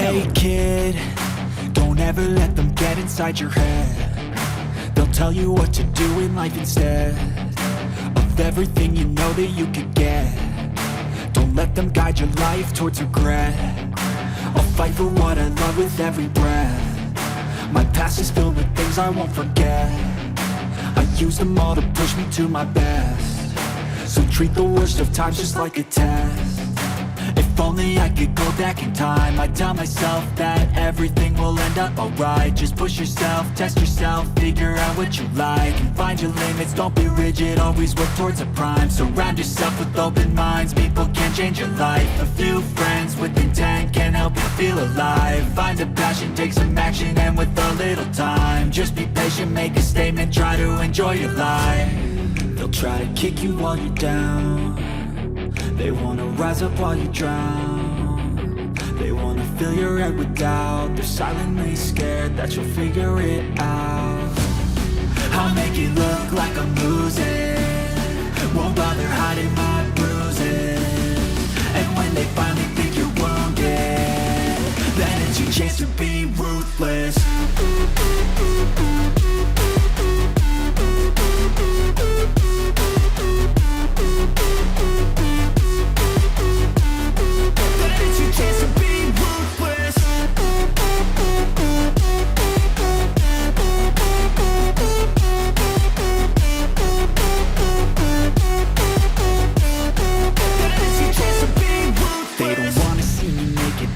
Hey kid, don't ever let them get inside your head. They'll tell you what to do in life instead of everything you know that you could get. Don't let them guide your life towards regret. I'll fight for what I love with every breath. My past is filled with things I won't forget. I use them all to push me to my best. So treat the worst of times just like a test. If only I could go back in time, I'd tell myself that everything will end up alright. Just push yourself, test yourself, figure out what you like, and find your limits, don't be rigid, always work towards a prime. Surround yourself with open minds, people can change your life. A few friends with intent can help you feel alive. Find a passion, take some action, and with a little time, just be patient, make a statement, try to enjoy your life. They'll try to kick you while you're down. They wanna rise up while you drown. They wanna fill your head with doubt. They're silently scared that you'll figure it out. I'll make it look like I'm losing, won't bother hiding my bruises. And when they finally think you're wounded, then it's your chance to be ruthless.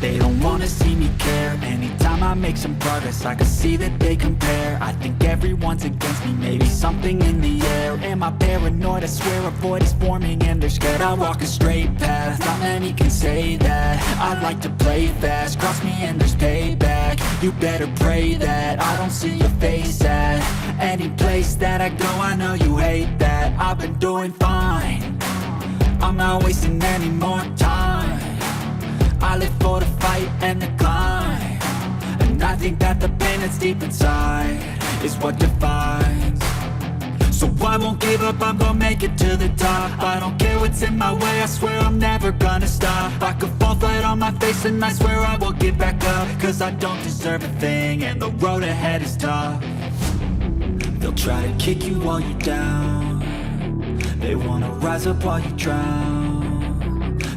They don't wanna see me care. Anytime I make some progress, I can see that they compare. I think everyone's against me, maybe something in the air. Am I paranoid? I swear a void is forming and they're scared I walk a straight path. Not many can say that. I like to play fast, cross me and there's payback. You better pray that I don't see your face at any place that I go. I know you hate that. I've been doing fine, I'm not wasting any more time. I live for the fight and the climb, and I think that the pain that's deep inside is what defines. So I won't give up, I'm gonna make it to the top. I don't care what's in my way, I swear I'm never gonna stop. I could fall flat on my face and I swear I will get back up, cause I don't deserve a thing and the road ahead is tough. They'll try to kick you while you're down. They wanna rise up while you drown.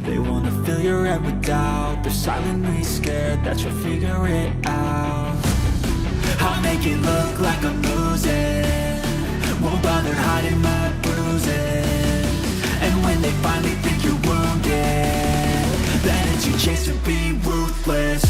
They wanna fill your head with doubt. They're silently scared that you'll figure it out. I'll make it look like I'm losing, won't bother hiding my bruises. And when they finally think you're wounded, then it's your chance to be ruthless.